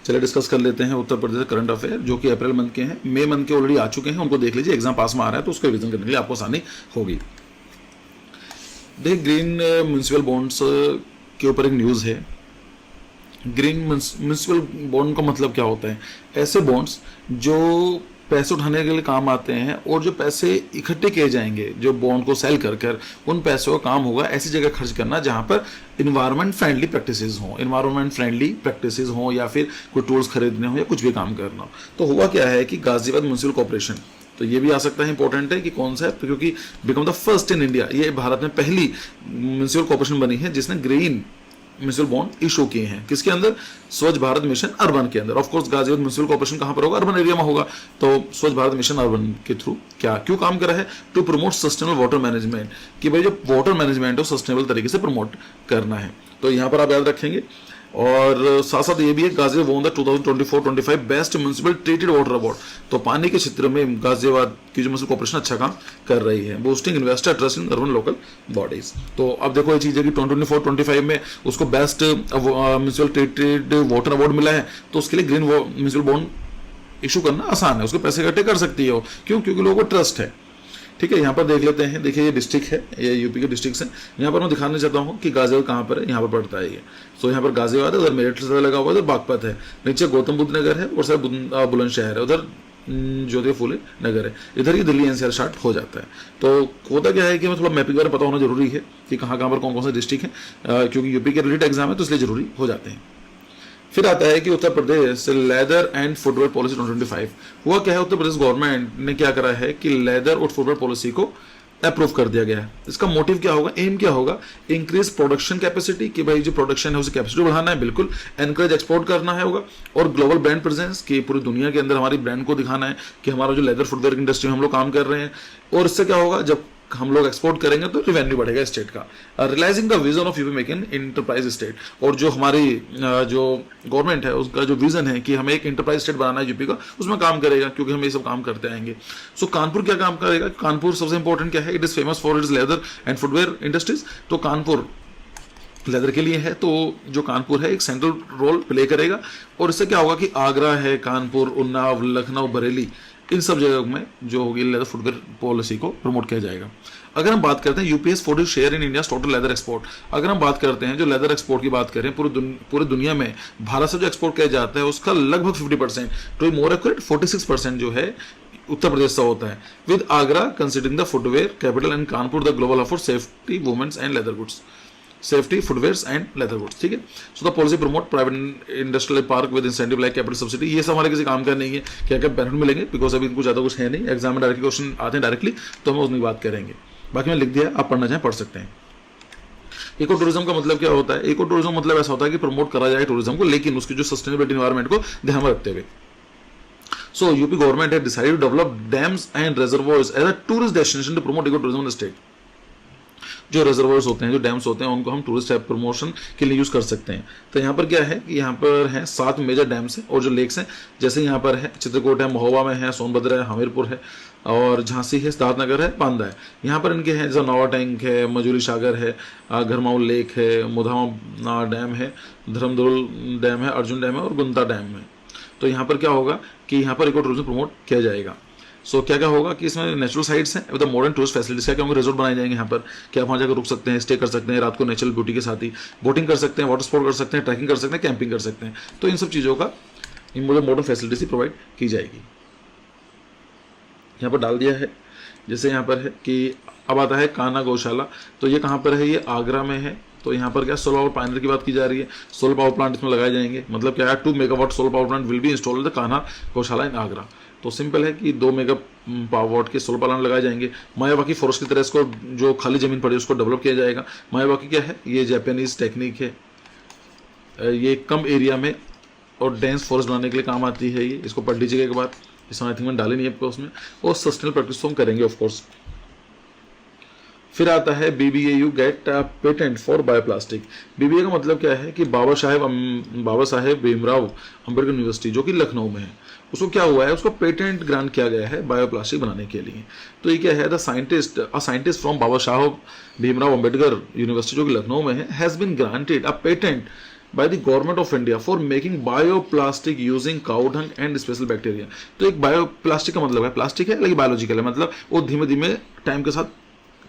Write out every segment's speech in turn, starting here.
चलिए डिस्कस कर लेते हैं उत्तर प्रदेश करंट अफेयर जो कि अप्रैल मंथ के हैं, मई मंथ के ऑलरेडी आ चुके हैं, उनको देख लीजिए, एग्जाम पास में आ रहा है तो उसका रिवीजन करने के लिए आपको आसानी होगी। देखिए ग्रीन म्यूनिसिपल बॉन्ड्स के ऊपर एक न्यूज़ है। ग्रीन म्यूनिसिपल बॉन्ड का मतलब क्या होता है? ऐसे बॉन्ड्स जो पैसे उठाने के लिए काम आते हैं और जो पैसे इकट्ठे किए जाएंगे जो बॉन्ड को सेल कर कर, उन पैसों का काम होगा ऐसी जगह खर्च करना जहां पर इन्वायरमेंट फ्रेंडली प्रैक्टिसेस हों या फिर कोई टूल्स खरीदने हो या कुछ भी काम करना हो। तो हुआ क्या है कि गाजियाबाद म्यूनिसिपल कॉर्पोरेशन, तो ये भी आ सकता है इंपॉर्टेंट है कि कौन सा है, क्योंकि become the first in India, ये भारत में पहली म्यूनिसिपल कॉर्पोरेशन बनी है जिसने ग्रीन म्यूनिसिपल बॉन्ड इशू किए हैं। किसके अंदर? स्वच्छ भारत मिशन अर्बन के अंदर। Of course Ghaziabad municipal corporation कहां पर होगा? अर्बन एरिया में होगा। तो स्वच्छ भारत मिशन अर्बन के थ्रू क्यों काम कर रहा है? To promote sustainable water management, कि भाई जो वाटर मैनेजमेंट है सस्टेनेबल तरीके से प्रमोट करना है। तो यहां पर आप याद रखेंगे। और साथ साथ ये भी है Ghaziabad won the 2024-25 best municipal treated water award. तो पानी के क्षेत्र में गाजियाबाद की जो म्यूनिसिपल कॉर्पोरेशन अच्छा काम कर रही है, boosting investor trust in urban local bodies. तो अब देखो ये चीज है कि 2024-25 में उसको best municipal treated water award मिला है, तो उसके लिए ग्रीन म्यूनिसिपल बॉन्ड इशू करना आसान है, उसके पैसे इकट्ठे कर सकती है। क्यों? क्योंकि लोगों को ट्रस्ट है। ठीक है, यहाँ पर देख लेते हैं। देखिए ये डिस्ट्रिक्ट है, ये यूपी के डिस्ट्रिक्ट है। यहाँ पर मैं दिखाना चाहता हूँ कि गाजियाबाद कहाँ पर है, यहाँ पर पड़ता है ये। सो यहाँ पर गाजियाबाद है, उधर मेरठ से लगा हुआ है, उधर बागपत है, नीचे गौतम बुद्ध नगर है और सर बुलंदशहर है, उधर ज्योति फूले नगर है, इधर ही दिल्ली एनसीआर स्टार्ट हो जाता है। तो होता क्या है कि मैं थोड़ा मैपिंग वगैरह पता होना जरूरी है कि कहाँ पर कौन कौन से डिस्ट्रिक्ट है, क्योंकि यूपी के रिलेटेड एग्जाम है तो इसलिए जरूरी हो जाते हैं। फिर आता है कि Uttar Pradesh leather and footwear policy 2025 हुआ क्या है? उत्तर प्रदेश गवर्नमेंट ने क्या करा है कि लेदर और फुटवेयर पॉलिसी को अप्रूव कर दिया गया है। इसका मोटिव क्या होगा, एम क्या होगा? इंक्रीज प्रोडक्शन कैपेसिटी, कि भाई जो प्रोडक्शन है उसकी कैपेसिटी बढ़ाना है, बिल्कुल। एनकरेज एक्सपोर्ट करना है होगा, और ग्लोबल ब्रांड प्रेजेंस, कि पूरी दुनिया के अंदर हमारी ब्रांड को दिखाना है कि हमारा जो लेदर फुटवेयर इंडस्ट्री में हम लोग काम कर रहे हैं। और इससे क्या होगा, जब हम लोग एक्सपोर्ट करेंगे तो रेवेन्यू बढ़ेगा स्टेट का। Realising the vision of UP make in enterprise state, और जो हमारी जो गवर्नमेंट है उसका जो विजन है कि हमें एक इंटरप्राइज स्टेट बनाना है यूपी का, उसमें काम करेगा, क्योंकि हम ये सब काम करते आएंगे। सो कानपुर क्या काम करेगा? कानपुर सबसे इंपॉर्टेंट क्या है? It is famous for its leather and footwear industries. तो कानपुर लेदर के लिए है, तो जो कानपुर है एक सेंट्रल रोल प्ले करेगा। और इससे क्या होगा कि आगरा है, कानपुर, उन्नाव, लखनऊ, बरेली, इन सब जगह में जो होगी लेदर फुटवेयर पॉलिसी को प्रमोट किया जाएगा। अगर हम बात करते हैं UPS 40 share in India total leather export, अगर हम बात करते हैं जो लेदर एक्सपोर्ट की बात करें पूरी दुनिया में भारत से जो एक्सपोर्ट किया जाता है उसका लगभग 50%, टू बी मोर एक्यूरेट 46% जो है उत्तर प्रदेश से होता है, with Agra considering the footwear capital and Kanpur the global hub for safety womens and leather goods, safety footwears and leather goods. ठीक है, so the policy promote private industrial park with incentive like capital subsidy. ये सब हमारे किसी काम का नहीं है, क्या क्या बेनिफिट मिलेंगे, बिकॉज अभी इनको ज्यादा कुछ है नहीं, एग्जाम में डायरेक्ट क्वेश्चन आते हैं डायरेक्टली, तो हम उसकी बात करेंगे। बाकी मैं लिख दिया, आप पढ़ना चाहें पढ़ सकते हैं। इको टूरिज्म का मतलब क्या होता है? इको टूरिज्म मतलब ऐसा होता है कि प्रमोट करा जाए टूरिज्म को, लेकिन उसकी जो सस्टेनेबिलिटी एनवायरमेंट को ध्यान में रखते हुए। सो यूपी गवर्नमेंट है decided to develop dams and reservoirs as a tourist destination to promote eco tourism in state. जो रिजर्वोयर्स होते हैं, जो डैम्स होते हैं, उनको हम टूरिस्ट प्रमोशन के लिए यूज कर सकते हैं। तो यहाँ पर क्या है कि यहाँ पर है 7 मेजर डैम्स हैं और जो लेक्स हैं, जैसे यहाँ पर है चित्रकूट है, महोबा में है, सोनभद्र है, हमीरपुर है, और झांसी है, सिद्धार्थनगर है, बांदा है। यहाँ पर इनके हैं जैसे नौवा टैंक है, मजूरी सागर है, घरमाऊ लेक है, मुधामा डैम है, धर्मदोल डैम है, अर्जुन डैम है और गुंता डैम है। तो यहाँ पर क्या होगा कि यहाँ पर इको टूरिज्म प्रमोट किया जाएगा। सो क्या क्या होगा कि इसमें नेचुरल साइट्स हैं विद मॉडर्न टूरिस्ट फैसिलिटीज, क्या होंगे? रिजोर्ट बनाए जाएंगे यहाँ पर, कि आप वहाँ जाकर रुक सकते हैं, स्टे कर सकते हैं, रात को नेचुरल ब्यूटी के साथ ही बोटिंग कर सकते हैं, वाटर स्पोर्ट कर सकते हैं, ट्रैकिंग कर सकते हैं, कैंपिंग कर सकते हैं। तो इन सब चीज़ों का मॉडर्न फैसिलिटीज ही प्रोवाइड की जाएगी। यहाँ पर डाल दिया है, जैसे यहाँ पर है कि अब आता है कान्हा गौशाला। तो ये कहाँ पर है? ये आगरा में है। तो यहाँ पर क्या सोलर पावर प्लांट की बात की जा रही है, सोलर पावर प्लांट इसमें लगाए जाएंगे। मतलब क्या है? 2 megawatt solar power plant will be installed the Kanha गौशाला इन आगरा। तो सिंपल है कि 2 मेगा पावर के सोलर प्लांट लगाए जाएंगे। मायावाकी फॉरेस्ट की तरह इसको जो खाली जमीन पड़ी उसको डेवलप किया जाएगा। मायावाकी क्या है? ये जापानीज टेक्निक है, ये कम एरिया में और डेंस फॉरेस्ट बनाने के लिए काम आती है। ये इसको पढ़ लीजिएगा एक बार, इसमें आई थिंक मैंने डाली नहीं है आपको उसमें। और सस्टेनेबल प्रैक्टिस तो हम करेंगे ऑफकोर्स। फिर आता है BBAU gate patent for bioplastic. BBA का मतलब क्या है कि बाबा साहेब भीमराव अंबेडकर यूनिवर्सिटी जो कि लखनऊ में है, उसको क्या हुआ है? उसको पेटेंट ग्रांट किया गया है बायोप्लास्टिक बनाने के लिए। तो ये क्या है? A scientist from Baba Saheb Bhimrao Ambedkar university जो कि लखनऊ में है has been granted a patent by the government of India for making bioplastic using cow dung and special bacteria. तो एक बायोप्लास्टिक का मतलब है प्लास्टिक है लेकिन बायोलॉजिकल है, मतलब वो धीमे धीमे टाइम के साथ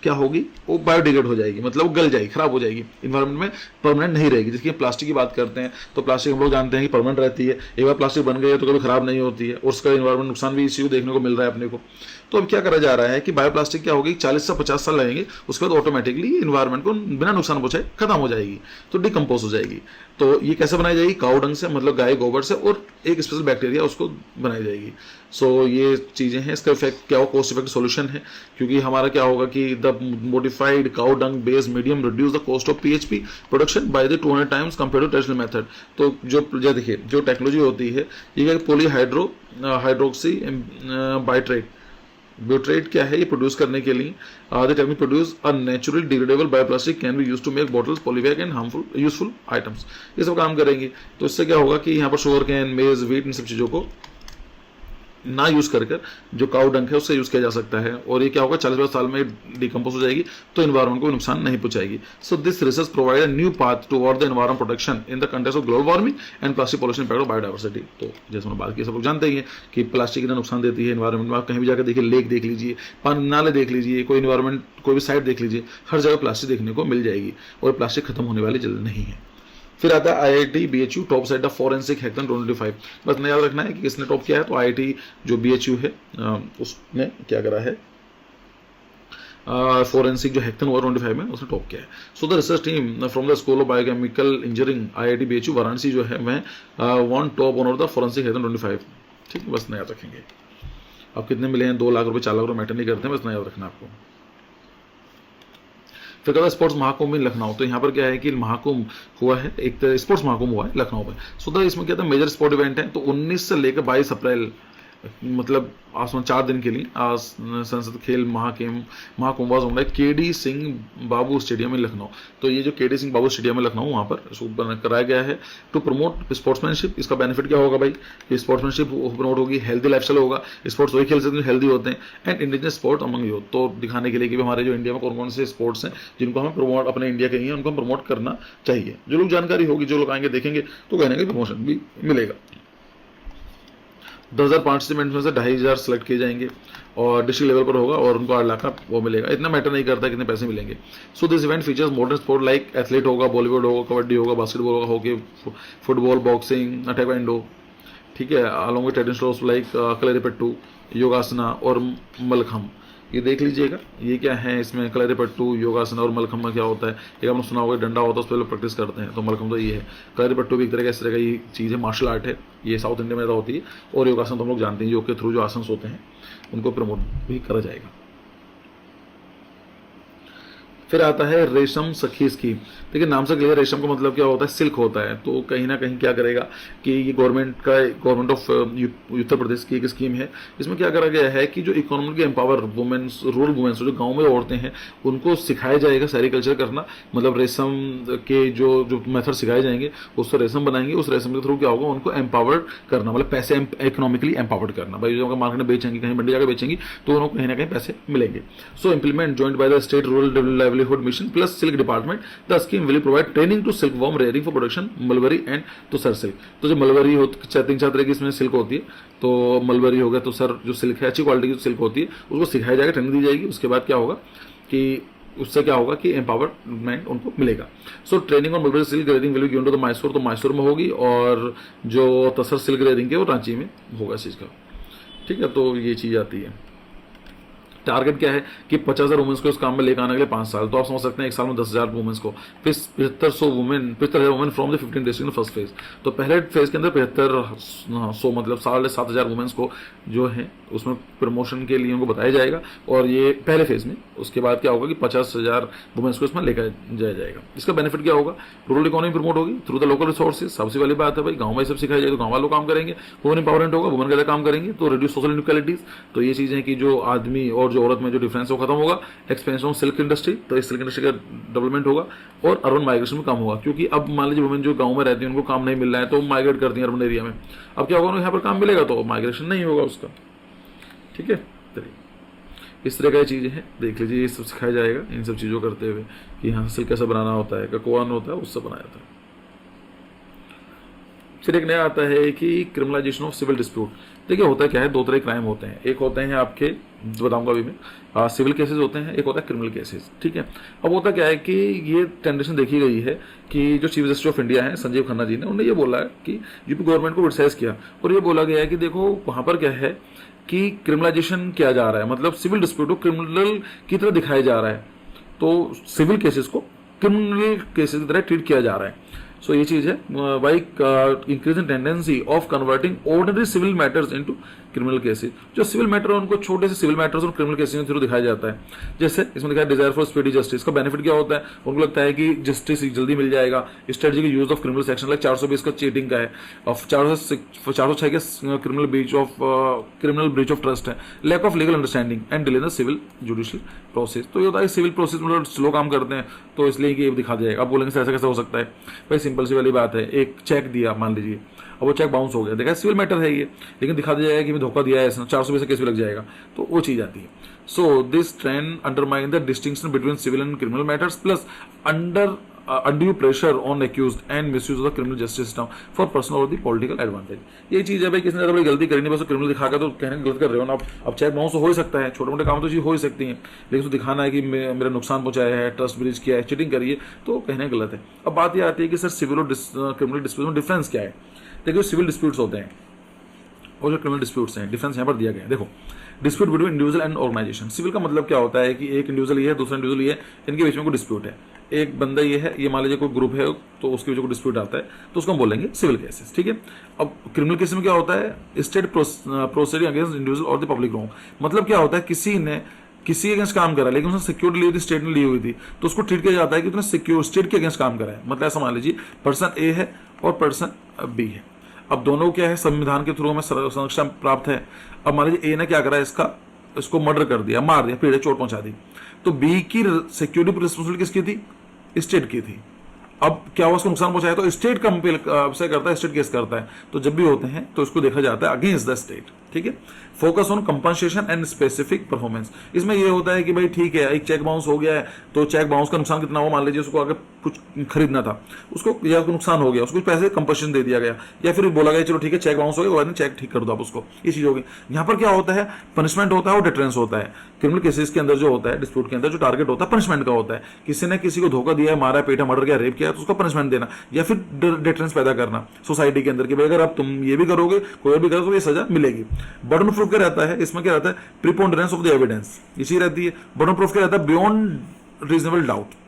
क्या होगी, वो बायोडिग्रेड हो जाएगी, मतलब वो गल जाएगी, खराब हो जाएगी, इन्वायरमेंट में परमानेंट नहीं रहेगी। जैसे प्लास्टिक की बात करते हैं तो प्लास्टिक हम लोग जानते हैं कि परमानेंट रहती है, एक बार प्लास्टिक बन गई है तो कभी खराब नहीं होती है, और उसका इन्वायरमेंट नुकसान भी इसी को देखने को मिल रहा है अपने को। तो अब क्या करा जा रहा है कि बायोप्लास्टिक क्या होगी, 40 से 50 साल लगेंगे, उसके बाद ऑटोमेटिकली इन्वायरमेंट को बिना नुकसान पहुंचाए खत्म हो जाएगी, तो डिकम्पोज हो जाएगी। तो ये कैसे बनाई जाएगी, काऊ डंग से, मतलब गाय गोबर से, और एक स्पेशल बैक्टीरिया उसको बनाई जाएगी। सो ये चीज़ें हैं। इसका इफेक्ट क्या हो, कॉस्ट इफेक्टिव सोल्यूशन है, क्योंकि हमारा क्या होगा कि the modified cow dung based medium reduce the cost of PHP production by the 200 times compare to traditional method. तो जो देखिए जो टेक्नोलॉजी होती है ये हाइड्रोक्सी बाइट्रेट, ब्यूट्रेट क्या है, ये प्रोड्यूस करने के लिए the technique produce a naturally degradable bioplastic can be use to make bottles, polybag and harmful useful items. ये सब काम करेंगे। तो इससे क्या होगा कि यहाँ पर शुगर कैन, मेज, व्हीट, इन सब चीज़ों को ना यूज कर जो काऊ डंक है उससे यूज किया जा सकता है, और ये क्या होगा 40 साल में डिकम्पोज हो जाएगी, तो इन्वायरमेंट को नुकसान नहीं पहुंचाएगी। So this research provide a new path toward the environment protection in the context of global warming and plastic pollution impact of biodiversity. तो जैसे मैंने बात की, सब लोग जानते ही हैं कि प्लास्टिक कितना नुकसान देती है एनवायरमेंट में। आप कहीं भी जाकर देखिए, लेक देख लीजिए, पानी नाले देख लीजिए, कोई इन्वायरमेंट कोई भी साइड देख लीजिए, हर जगह प्लास्टिक देखने को मिल जाएगी, और प्लास्टिक खत्म होने वाली जल्द नहीं है। फिर आता है IIT BHU top side of forensic hackathon 2025। बस नहीं याद रखना है कि किसने टॉप किया है। तो आईआईटी जो बीएचयू है उसने क्या करा है, फॉरेंसिक जो हैकेथॉन हुआ 25 में उसने टॉप किया है। So the research team from the school of biochemical engineering IIT BHU Varanasi जो है मैं won top honour the forensic hackathon 25। ठीक है, बस नहीं याद रखेंगे। अब कितने मिले हैं, 2 लाख रुपए 4 लाख रुपए मैटर नहीं करते हैं, बस नहीं याद रखना आपको। फिर कहता है स्पोर्ट्स महाकुंभ इन लखनऊ। तो यहाँ पर क्या है कि महाकुंभ हुआ है, एक स्पोर्ट्स महाकुंभ हुआ है लखनऊ में। सो इसमें क्या था, मेजर स्पोर्ट इवेंट है। तो 19 से लेकर 22 अप्रैल मतलब आसमान 4 दिन के लिए संसद खेल महाकुंभ होगा केडी सिंह बाबू स्टेडियम में लखनऊ। तो ये जो केडी सिंह बाबू स्टेडियम में लखनऊ वहाँ पर कराया गया है टू प्रमोट स्पोर्ट्समैनशिप। इसका बेनिफिट क्या होगा भाई, कि स्पोर्ट्समैनशिप प्रमोट होगी, हेल्दी लाइफस्टाइल होगा, स्पोर्ट्स वही खेल सकते हैं हेल्दी होते हैं, and indigenous sport among youth. तो दिखाने के लिए कि हमारे जो इंडिया में कौन कौन से स्पोर्ट्स हैं जिनको हमें प्रमोट, अपने इंडिया के ही हैं उनको हम प्रमोट करना चाहिए। जो लोग जानकारी होगी, जो लोग आएंगे देखेंगे तो कहने का प्रमोशन भी मिलेगा। 10,000 पार्टिसिपेंट्स में से 2,500 सेलेक्ट किए जाएंगे और डिस्ट्रिक्ट लेवल पर होगा, और उनको 8 लाख का वो मिलेगा। इतना मैटर नहीं करता कितने पैसे मिलेंगे। So this event features modern sport like athlete होगा, बॉलीवुड होगा, कबड्डी होगा, बास्केटबॉल होगा, हॉकी, फुटबॉल, बॉक्सिंग, टैइक्वांडो, ठीक है, अलॉन्ग विद ट्रेडिशनल लाइक कलरीपट्टू, योगासना और मलखम। ये देख लीजिएगा, ये क्या है, इसमें कलरीपट्टू, योगासन और मलखम में क्या होता है। एक आपने सुना होगा डंडा होता है, उस पर लोग प्रैक्टिस करते हैं, तो मलखम तो ये है। कलरीपट्टू भी एक तरह का इस तरह का ये चीज़ है, मार्शल आर्ट है, ये साउथ इंडिया में ज़्यादा होती है। और योगासन तो हम लोग जानते हैं, योग के थ्रू जो आसन होते हैं उनको प्रमोट भी करा जाएगा। फिर आता है रेशम सखी स्कीम। देखिए नाम से क्लियर, रेशम का मतलब क्या होता है, सिल्क होता है। तो कहीं ना कहीं क्या करेगा कि ये गवर्नमेंट ऑफ उत्तर प्रदेश की एक स्कीम है। इसमें क्या करा गया है कि जो economically empower womens, rural womens, जो गांव में औरतें हैं उनको सिखाया जाएगा सेरिकल्चर करना। मतलब रेशम के जो मेथड सिखाए जाएंगे, उससे रेशम बनाएंगे, उस रेशम के थ्रू क्या होगा, उनको एम्पावर्ड करना, मतलब पैसे इकोनॉमिकली एम्पावर्ड करना। भाई जो मार्केट में बेचेंगे, कहीं मंडी जाकर बेचेंगी, तो उनको कहीं ना कहीं पैसे मिलेंगे। So implement joint by the state rural livelihood mission plus silk department, the scheme will provide training to silk worm rearing for production mulberry and tasar silk. तो जो मलबरी होती है, 3-4 तरह की इसमें सिल्क होती है। तो मलबरी हो गया, तो सर जो सिल्क है, अच्छी क्वालिटी की सिल्क होती है, उसको सिखाया जाएगा, ट्रेनिंग दी जाएगी। उसके बाद क्या होगा कि उससे क्या होगा कि एम्पावरमेंट उनको मिलेगा। सो ट्रेनिंग और mulberry silk grading will be given to the Mysore, तो मैसूर में होगी, और जो तसर सिल्क ग्रेडिंग है वो रांची में होगा इस चीज़ का। ठीक है, तो ये चीज़ आती है। टारगेट क्या है कि 50,000 वुमेन्स को इस काम में लेकर आने के लिए 5 साल। तो आप समझ सकते हैं एक साल में 10,000 वुमेन्स को, फिर 75,000 women from the 15 district in first phase. तो पहले फेज के अंदर 75,100 मतलब 7,500 वुमेन्स को जो है उसमें प्रमोशन के लिए उनको बताया जाएगा, और ये पहले फेज में। उसके बाद क्या होगा कि 50,000 वुमेन्स को इसमें लेकर जाया जाएगा। इसका बेनिफिट क्या होगा, रूरल इकोनॉमी प्रमोट होगी थ्रू द लोकल रिसोर्सेज। सबसे पहली बात है भाई, गाँव में सब सिखाया जाएगा, तो गाँव वालों काम करेंगे, वुमेन इंपावरमेंट होगा, वुमेन का काम करेंगे, तो रिड्यूस सोशल इनइक्वालिटीज। तो ये चीजें कि जो आदमी और जो औरत में जो डिफरेंस है वो खत्म होगा। एक्सपेंशन ऑफ सिल्क इंडस्ट्री, तो इस सिल्क इंडस्ट्री का डेवलपमेंट होगा, और अर्बन माइग्रेशन में कम होगा। क्योंकि अब मान लीजिए वुमेन जो गांव में रहती है उनको काम नहीं मिल रहा है, तो माइग्रेट करती हैं अर्बन एरिया में। अब क्या होगा, यहाँ पर काम मिलेगा तो माइग्रेशन नहीं होगा उसका। ठीक है, इस तरह की चीजें हैं, देख लीजिए, ये सब सिखाया जाएगा इन सब चीजों करते हुए कि यहाँ सिल्क कैसे बनाना होता है, ककोन होता है, उससे बनाया जाता है। फिर एक नया आता है कि क्रिमिनलाइजेशन ऑफ सिविल डिस्प्यूट। देखिए होता क्या है, दो तरह के क्राइम होते हैं, एक होते हैं आपके बताऊंगा अभी मैं, सिविल केसेस होते हैं, एक होता है क्रिमिनल केसेस, ठीक है। अब होता क्या है कि ये टेंडेंसी देखी गई है कि जो चीफ जस्टिस ऑफ इंडिया है संजीव खन्ना जी ने, उन्होंने ये बोला है कि यूपी गवर्नमेंट को क्रिटिसाइज किया और ये बोला गया है कि देखो वहां पर क्या है कि क्रिमिनलाइजेशन किया जा रहा है, मतलब सिविल डिस्प्यूट को क्रिमिनल की तरह दिखाया जा रहा है, तो सिविल केसेस को क्रिमिनल केसेस की तरह ट्रीट किया जा रहा है। सो ये चीज है, by increasing tendency of converting ordinary civil matters into criminal cases. जो सिविल मैटर है उनको छोटे से सिविल मैटर्स और क्रिमिनल केसेस के थ्रू दिखाया जाता है। जैसे इसमें दिखाया डिजायर फॉर स्पीडी जस्टिस का बेनिफिट क्या होता है, उनको लगता है कि जस्टिस जल्दी मिल जाएगा। Strategic use of criminal section like 420 का चीटिंग का है, और 406 के क्रिमिनल ब्रीच ऑफ ट्रस्ट है, lack of legal understanding and delay in the civil judicial process. तो ये होता है सिविल प्रोसेस मतलब स्लो काम करते हैं, तो इसलिए कि दिखा जाएगा। अब बोलेंगे ऐसा कैसे हो सकता है, भाई सिंपल सी वाली बात है, एक चेक दिया मान लीजिए, अब वो चेक बाउंस हो गया, देखा सिविल मैटर है ये, लेकिन दिखा दिया जाएगा कि मैं धोखा दिया है, 420 से केस भी लग जाएगा, तो वो चीज आती है। So this trend undermine the distinction between civil and criminal matters plus undue pressure on accused and misuse of the criminal justice system for personal or the political advantage। ये चीज है भाई, किसी ने ज्यादा बड़ी गलती करी नहीं, बस क्रिमिनल दिखा कर तो कहने गलत कर रहे हो ना। अब चेक बाउंस हो ही सकता है, छोटे मोटे काम तो चीज हो ही सकती है, लेकिन उसको दिखाना है कि मेरा नुकसान पहुंचाया है, ट्रस्ट ब्रीच किया है, चीटिंग करी है, तो कहने गलत है। अब बात ये आती है कि सर सिविल और क्रिमिनल डिस्प्यूट में डिफरेंस क्या है। देखिए सिविल डिस्प्यूट्स होते हैं और जो क्रिमिनल डिस्प्यूट्स हैं, डिफरेंस यहाँ पर दिया गया है। देखो dispute between individual and organisation. Civil का मतलब क्या होता है कि एक इंडिविजुअल ये है, दूसरा इंडिविजुअल ये है, इनके बीच में कोई डिस्प्यूट है। एक बंदा ये है, ये मान लीजिए कोई ग्रुप है, तो उसके बीच में डिस्प्यूट आता है, तो उसको हम बोलेंगे सिविल केसेस, ठीक है। अब क्रिमिनल केस में क्या होता है, स्टेट प्रोसीडिंग अगेंस्ट इंडिविजुअल और द पब्लिक रॉन्ग। मतलब क्या होता है, किसी ने किसी अगेंस्ट काम करा लेकिन उसने सिक्योरिटी ली हुई थी, स्टेट ने ली हुई थी, तो उसको ट्रीट किया जाता है कि उसने सिक्योर स्टेट के अगेंस्ट काम करा है। मतलब ऐसा मान लीजिए पर्सन ए है और पर्सन बी है, अब दोनों क्या है संविधान के थ्रू हमें संरक्षण प्राप्त है। अब मान लीजिए ए ने क्या करा, इसको मर्डर कर दिया, मार दिया, पीड़े चोट पहुंचा दी, तो बी की सिक्योरिटी रिस्पॉन्सिबिलिटी किसकी थी, स्टेट की थी। अब क्या हुआ, उसको नुकसान पहुंचाया तो स्टेट कंपेल से करता है, स्टेट केस करता है। तो जब भी होते हैं तो इसको देखा जाता है अगेंस्ट द स्टेट, ठीक है। Focus on compensation and specific performance. इसमें ये होता है कि भाई ठीक है, एक चेक बाउंस हो गया है, तो चेक बाउंस का नुकसान कितना हुआ, मान लीजिए उसको अगर कुछ खरीदना था, उसको या नुकसान हो गया, उसको पैसे कंपनसेशन दे दिया गया, या फिर बोला गया चलो ठीक है चेक बाउंस हो गया, चेक ठीक कर दो आप उसको, ये चीज होगी। यहाँ पर क्या होता है, पनिशमेंट होता है और डिटरेंस होता है। क्रिमिनल केसेस के अंदर जो होता है, डिस्प्यूट के अंदर जो टारगेट होता है पनिशमेंट का होता है। किसी ने किसी को धोखा दिया है, मारा, पेटा, मर्डर किया, रेप किया, तो उसका पनिशमेंट देना, या फिर डिटरेंस पैदा करना सोसाइटी के अंदर कि भाई अगर आप तुम ये भी करोगे, कोई और भी करोगे, तो ये सजा मिलेगी। बर्डन ऑफ प्रूफ क्या रहता है, इसमें क्या रहता है, प्रीपोंडेरेंस ऑफ द एविडेंस, इसी रहती है। बर्डन ऑफ प्रूफ क्या रहता है, बियॉन्ड रीजनेबल डाउट।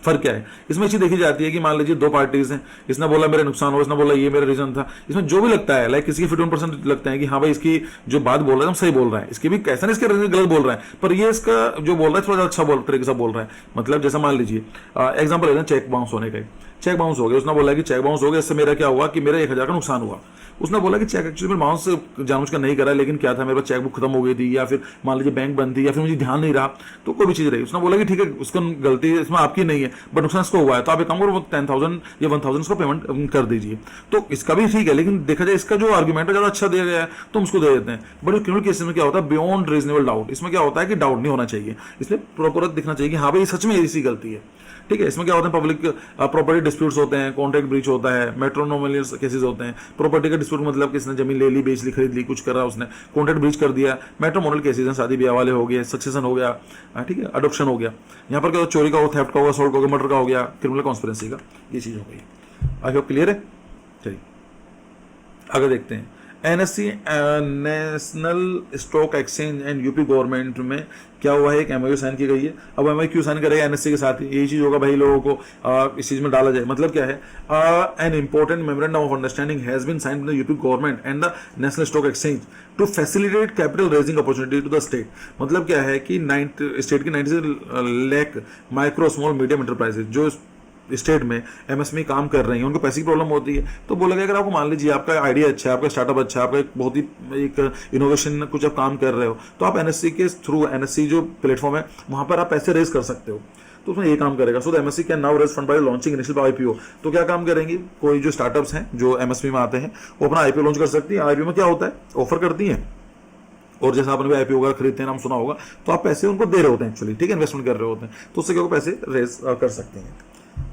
फर्क क्या है, इसमें चीज देखी जाती है कि मान लीजिए दो पार्टीज हैं, इसने बोला मेरा नुकसान हुआ, इसने बोला ये मेरा रीजन था। इसमें जो भी लगता है, लाइक किसी के 51% लगता है कि हाँ भाई इसकी जो बात बोल रहा है सही बोल रहा है, इसकी भी कैसा नहीं, इसके गलत बोल रहा है, पर ये इसका जो बोल रहा है थोड़ा अच्छा तरीके से बोल रहा है। मतलब जैसा मान लीजिए एग्जाम्पल लेते हैं चेक बाउंस होने का। चेक बाउंस हो गया, उसने बोला कि चेक बाउंस हो गया, इससे मेरा क्या हुआ कि मेरा 1000 का नुकसान हुआ। उसने बोला कि चेक एक्चुअली मैं बाउंस जानबूझकर नहीं करा, लेकिन क्या था, मेरे पास चेक बुक खत्म हो गई थी, या फिर मान लीजिए बैंक बंद थी, या फिर मुझे ध्यान नहीं रहा, तो कोई भी चीज रही। उसने बोला कि ठीक है उसको गलती इसमें आपकी नहीं है, बट नुकसान इसको हुआ है, तो आप एक काम करो 10,000 या 1,000 इसको पेमेंट कर दीजिए। तो इसका भी ठीक है, लेकिन देखा जाए इसका जो आर्ग्यूमेंट है ज्यादा अच्छा दिया गया है, तो हम उसको दे देते हैं। बट क्रिमिनल केसेस में क्या होता है, बियॉन्ड रीजनेबल डाउट। इसमें क्या होता है कि डाउट नहीं होना चाहिए, इसलिए प्रॉपर दिखना चाहिए कि हाँ भाई सच में इसी गलती है, ठीक है। इसमें क्या होता है, पब्लिक प्रॉपर्टी डिस्प्यूट्स होते हैं, कॉन्ट्रैक्ट ब्रीच होता है, मैट्रिमोनियल केसेस होते हैं। प्रॉपर्टी का डिस्प्यूट मतलब किसने जमीन ले ली, बेच ली, खरीद ली, कुछ करा उसने, कॉन्ट्रैक्ट ब्रीच कर दिया। मैट्रिमोनियल केसेस हैं, शादी ब्याह वाले हो गए, सक्सेशन हो गया, ठीक है, अडॉप्शन हो गया। यहाँ पर क्या होता है, चोरी का हो, थेफ्ट का होगा, असॉल्ट का होगा, मर्डर का हो गया, क्रिमिनल कॉन्स्पिरेसी का, ये चीज हो गई। आई होप क्लियर है। चलिए आगे देखते हैं। NSC national stock exchange and UP government में क्या हुआ है, एक एमओयू साइन की गई है। अब एमओयू क्यों साइन करेगा एनएससी के साथ, यही चीज होगा भाई, लोगों को इस चीज में डाला जाए। मतलब क्या है, an important memorandum of understanding has been signed by the UP government and the national stock exchange to facilitate capital raising opportunity to the state. मतलब क्या है कि स्टेट की 96 lakh micro small medium enterprises जो स्टेट में MSME काम कर रही हैं, उनको पैसे की प्रॉब्लम होती है। तो बोला गया अगर आपको मान लीजिए आपका आइडिया अच्छा है, आपका स्टार्टअप अच्छा है, आपका एक बहुत ही एक इनोवेशन कुछ आप काम कर रहे हो, तो आप एनएससी के थ्रू, एनएससी जो प्लेटफॉर्म है वहां पर आप पैसे रेज कर सकते हो। तो उसमें ये काम करेगा। So the MSC can now raise fund by launching initial IPO. तो क्या काम करेंगे, कोई जो स्टार्टअप्स हैं जो एमएसएमई में आते हैं वो अपना आईपीओ लॉन्च कर सकती है। आईपीओ में क्या होता है, ऑफर करती है, और जैसा आपने भी आईपीओ वगैरह खरीदते हैं नाम सुना होगा, तो आप पैसे उनको दे रहे होते हैं एक्चुअली, ठीक है, इन्वेस्टमेंट कर रहे होते हैं, तो उससे क्या पैसे रेज कर सकते हैं।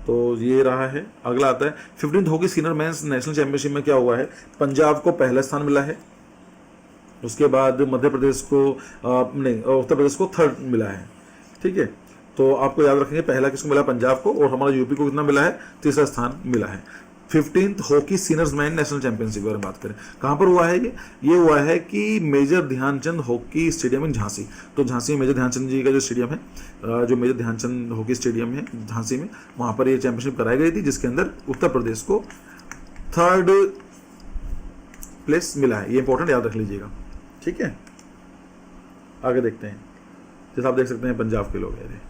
तो ये रहा है। अगला आता है 15th hockey senior mains national championship में क्या हुआ है, पंजाब को पहला स्थान मिला है, उसके बाद मध्य प्रदेश को नहीं, उत्तर प्रदेश को थर्ड मिला है। ठीक है, तो आपको याद रखेंगे पहला किसको मिला, पंजाब को, और हमारा यूपी को कितना मिला है, तीसरा स्थान मिला है। 15th hockey seniors man national championship के बारे में बात करें, कहाँ पर हुआ है ये हुआ है कि major Dhyanchand hockey stadium in Jhansi. तो झांसी में मेजर ध्यानचंद जी का जो स्टेडियम है, जो मेजर ध्यानचंद हॉकी स्टेडियम है झांसी में, वहाँ पर ये चैंपियनशिप कराई गई थी, जिसके अंदर उत्तर प्रदेश को थर्ड प्लेस मिला है। ये इंपॉर्टेंट याद रख लीजिएगा। ठीक है, आगे देखते हैं। जैसे आप देख सकते हैं पंजाब के लोग हैं।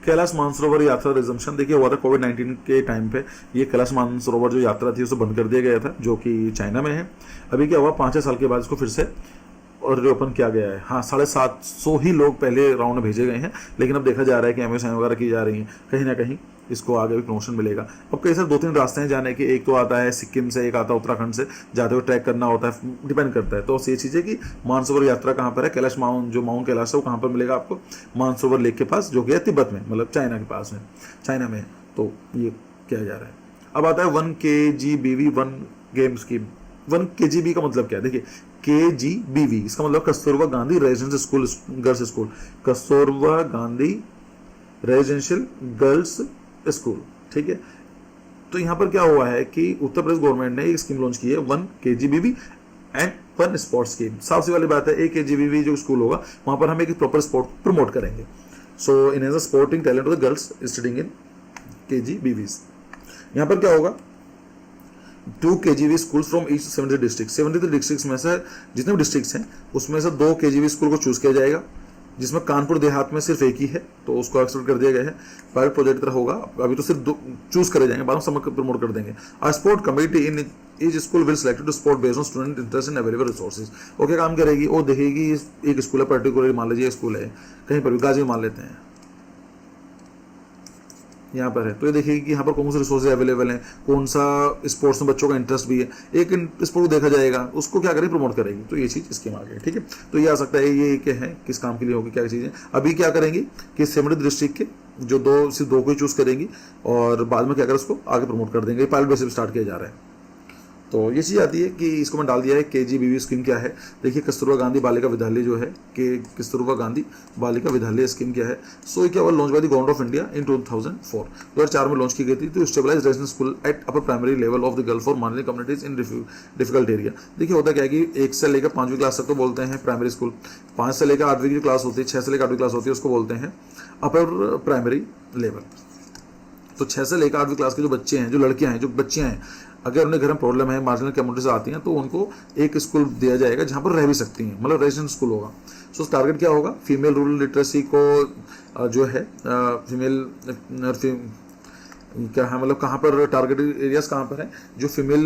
कैलाश मानसरोवर यात्रा रिजम्पशन देखिए हुआ था कोविड-19 के टाइम पे। ये कैलाश मानसरोवर जो यात्रा थी उसे बंद कर दिया गया था, जो कि चाइना में है। अभी क्या हुआ, 5 साल के बाद इसको फिर से और रिओपन किया गया है। हाँ, 750 ही लोग पहले राउंड में भेजे गए हैं, लेकिन अब देखा जा रहा है कि एमएसआई वगैरह की जा रही हैं, कहीं ना कहीं इसको आगे भी प्रमोशन मिलेगा। अब कई सारे 2-3 रास्ते हैं जाने के, एक तो आता है सिक्किम से, एक आता है उत्तराखंड से, जाते हुए ट्रैक करना होता है, डिपेंड करता है। तो ये चीज़ है कि मानसरोवर यात्रा कहाँ पर है, कैलाश माउंट कैलाश है वो कहाँ पर मिलेगा आपको, मानसरोवर लेक के पास, जो कि है तिब्बत में, मतलब चाइना के पास है, चाइना में है। तो ये किया जा रहा है। अब आता है 1 KGBV 1 गेम स्कीम। 1 KGB का मतलब क्या है, देखिए KGBV इसका मतलब Kasturba Gandhi residential school girls school, Kasturba Gandhi residential girls school. ठीक है, तो यहाँ पर क्या हुआ है कि उत्तर प्रदेश गवर्नमेंट ने एक स्कीम लॉन्च की है 1 KGBV एंड 1 स्पोर्ट्स स्कीम। साफ सी वाली बात है, एक KGBV जो स्कूल होगा वहां पर हम एक प्रॉपर स्पोर्ट प्रमोट करेंगे। So in as a sporting talent of the girls studying in KGBVs। यहाँ पर क्या होगा, 2 KGB schools from each 70 district. 73 district में से जितने भी डिस्ट्रिक्ट्स हैं उसमें से 2 KGB स्कूल को चूज किया जाएगा, जिसमें कानपुर देहात में सिर्फ एक ही है, तो उसको एक्सेप्ट कर दिया गया है। प्राइवेट प्रोजेक्ट तरह होगा, अभी तो सिर्फ 2 चूज करे जाएंगे, बाद में सब प्रमोट कर देंगे। A sport committee in each school will selected to sport based on student interest in available resources. वो क्या काम करेगी, वो देखेगी एक स्कूल है पर्टिकुलर, मान लीजिए स्कूल है कहीं पर भी, गाजी मान लेते हैं, यहाँ पर है, तो ये देखिए कि यहाँ पर कौन से रिसोर्सेज अवेलेबल हैं, कौन सा स्पोर्ट्स में बच्चों का इंटरेस्ट भी है, एक स्पोर्ट को देखा जाएगा, उसको क्या करेगी, प्रमोट करेगी। तो ये चीज़ स्कीम आ गई। ठीक है, तो ये आ सकता है, ये क्या है, किस काम के लिए होगी, क्या चीज़ें। अभी क्या करेंगी कि 70 डिस्ट्रिक्ट के जो सिर्फ 2 को ही चूज करेंगी, और बाद में क्या करें, उसको आगे प्रमोट कर देंगे। पायलट बेसिस स्टार्ट किया जा रहा है। तो ये चीज़ आती है कि इसको मैं डाल दिया है। KGBV स्कीम क्या है, देखिए कस्तूरबा गांधी बालिका विद्यालय जो है, कि कस्तूरबा गांधी बालिका विद्यालय स्कीम क्या है। सो ये क्या हुआ, launch by the government of India in 2004, 2004 में लॉन्च की गई थी। तो stabilise residential school at upper primary level of the girl for minority communities in difficult area. देखिए होता क्या है कि 1 से लेकर 5वीं क्लास तक तो बोलते हैं प्राइमरी स्कूल, 5 से लेकर 8वीं की क्लास होती है, 6 से लेकर 8वीं क्लास होती है, उसको बोलते हैं अपर प्राइमरी लेवल। तो 6 से लेकर 8वीं क्लास के जो बच्चे हैं, जो लड़कियां हैं, जो बच्चियां हैं, अगर उन्हें घर में प्रॉब्लम है, मार्जिनल कम्युनिटी से आती हैं, तो उनको एक स्कूल दिया जाएगा जहाँ पर रह भी सकती हैं, मतलब रेजिडेंशियल स्कूल होगा। सो टारगेट क्या होगा, फीमेल रूरल लिटरेसी को जो है फीमेल क्या है, मतलब कहाँ पर टारगेट एरियाज कहाँ पर है, जो फीमेल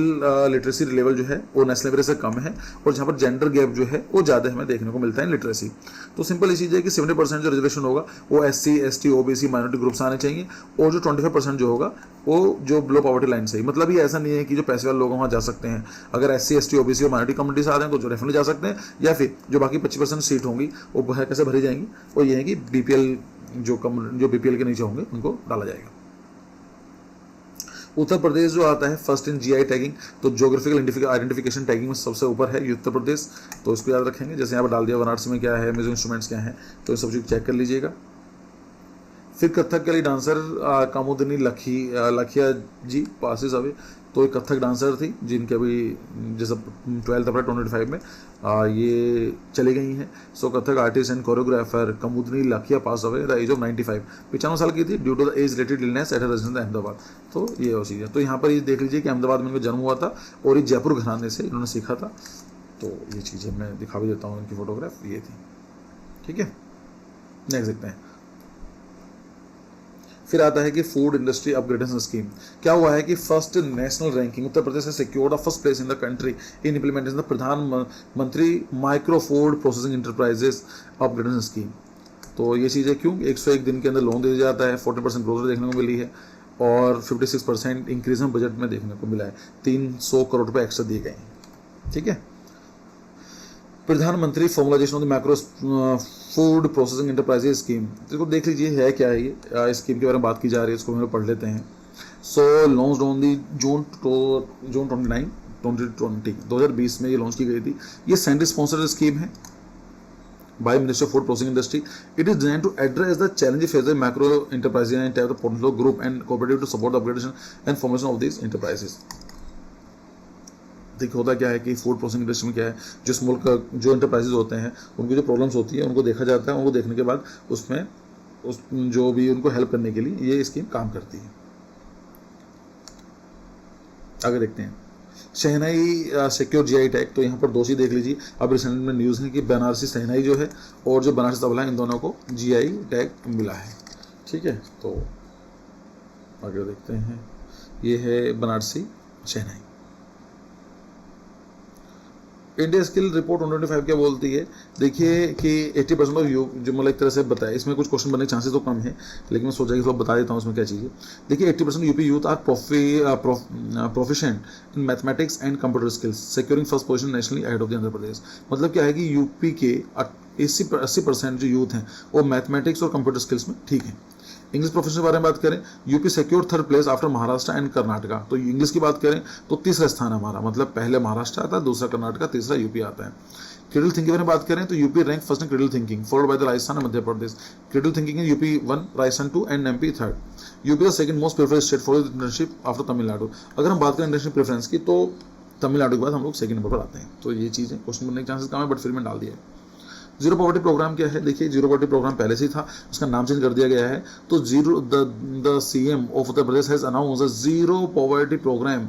लिटरेसी लेवल जो है वो नेशनल एवरेज से कम है, और जहाँ पर जेंडर गैप जो है वो ज़्यादा हमें देखने को मिलता है लिटरेसी। तो सिंपल ये चीज़ है कि 70% जो रिजर्वेशन होगा वो SC ST OBC minority groups आने चाहिए, और जो 25% जो होगा वो जो बिलो पॉवर्टी लाइन से ही। मतलब ये ऐसा नहीं है कि जो पैसे वाले लोग वहाँ जा सकते हैं, अगर SC ST OBC और माइनॉरिटी कम्युनिटी से आ जाए तो जो डेफिनेटली जा सकते हैं, या फिर जो बाकी 25% सीट होंगी वो कैसे भरी जाएंगी, वो ये है कि BPL जो BPL के नीचे होंगे उनको डाला जाएगा। उत्तर प्रदेश जो आता है फर्स्ट इन GI टैगिंग, तो ज्योग्राफिकल आइडेंटिफिकेशन टैगिंग में सबसे ऊपर है उत्तर प्रदेश, तो इसको याद रखेंगे। जैसे यहाँ पर डाल दिया बनारस में क्या है, म्यूजिक इंस्ट्रूमेंट्स क्या है, तो सब चीज़ चेक कर लीजिएगा। फिर कथक के लिए डांसर कामुदिनी लखिया जी पासिस अवे, तो एक कथक डांसर थी जिनके अभी जैसे 12 अप्रैल 2025 में ये चली गई हैं। So Kathak artist and choreographer Kumudini Lakhia pass away the age of 95, 95 साल की थी, due to the age related illness at residence Ahmedabad. तो ये वो चीज़ है। तो यहाँ पर ये देख लीजिए कि अहमदाबाद में इनका जन्म हुआ था, और ये जयपुर घराने से इन्होंने सीखा था। तो ये चीज़ें मैं दिखा भी देता हूँ, इनकी फोटोग्राफ ये थी। ठीक है, नेक्स्ट देखते हैं। फिर आता है कि फूड इंडस्ट्री अपग्रेडेशन स्कीम। क्या हुआ है कि first national ranking Uttar Pradesh ने secured the first place in the country in implementation the Pradhanmantri micro food processing enterprises upgradation scheme. तो ये चीज़ है क्यों, 101 दिन के अंदर लोन दिया जाता है, 40% ग्रोथ देखने को मिली है, और 56% इंक्रीज में बजट में देखने को मिला है, 300 करोड़ रुपये एक्स्ट्रा दिए गए हैं। ठीक है, Pradhanmantri formalisation of the macro food processing enterprises scheme, इसको देख लीजिए है क्या है ये स्कीम के बारे में बात की जा रही है, इसको हम लोग पढ़ लेते हैं। सो लॉन्च ऑन दी जून 29 2020 में ये लॉन्च की गई थी। ये सेंट्रल स्पॉन्सर्ड स्कीम है by Ministry of Food Processing Industry. It is designed to address the challenges faced by macro enterprises and type of potential group and cooperative to support the upgradation and formation of these enterprises. देखिए होता क्या है कि food processing industry में क्या है, जो small जो एंटरप्राइजेज होते हैं उनकी जो प्रॉब्लम्स होती है उनको देखा जाता है, उनको देखने के बाद उसमें जो भी उनको हेल्प करने के लिए ये स्कीम काम करती है। आगे देखते हैं शहनाई सिक्योर जीआई टैग। तो यहाँ पर दो चीज देख लीजिए, अब रिसेंट में न्यूज़ है कि बनारसी शहनाई जो है और जो बनारसी तबला है इन दोनों को जीआई टैग मिला है। ठीक है, तो आगे देखते हैं, ये है बनारसी शहनाई। इंडिया स्किल रिपोर्ट 125 क्या बोलती है, देखिए कि 80% ऑफ यू, जो मतलब एक तरह से बताया, इसमें कुछ क्वेश्चन बनने के चांसेस तो कम है, लेकिन मैं सोचा कि थोड़ा बता देता हूँ इसमें क्या चीज़ है। देखिए 80% UP youth are proficient in mathematics and computer skills, securing first position nationally ahead of the Andhra Pradesh. मतलब क्या है कि यूपी के 80% जो यूथ हैं वो मैथमेटिक्स और कंप्यूटर स्किल्स में ठीक है। इंग्लिश प्रोफेशन के बारे में बात करें, UP secure third place after Maharashtra and Karnataka. तो इंग्लिश की बात करें तो तीसरा स्थान है हमारा, मतलब पहले महाराष्ट्र आता है, दूसरा कर्नाटका, तीसरा यूपी आता है। क्रिटिकल थिंकिंग के बारे में बात करें तो UP rank first in critical thinking, followed by the Rajasthan and Madhya Pradesh. Critical thinking in UP 1, Rajasthan 2 and MP 3rd। UP का second most preferred state for internship after Tamil Nadu. अगर हम बात करें इंटर्नशिप प्रेफरेंस की तो तमिलनाडु के बाद हम लोग सेकंड नंबर पर आते हैं। तो ये चीज़ है, क्वेश्चन बनने के चांसेस कम है, बट फिर मैंने डाल दिया है। जीरो पॉवर्टी प्रोग्राम क्या है, देखिए जीरो पॉवर्टी प्रोग्राम पहले से ही था, उसका नाम चेंज कर दिया गया है। तो the CM of Uttar Pradesh has announced a zero poverty programme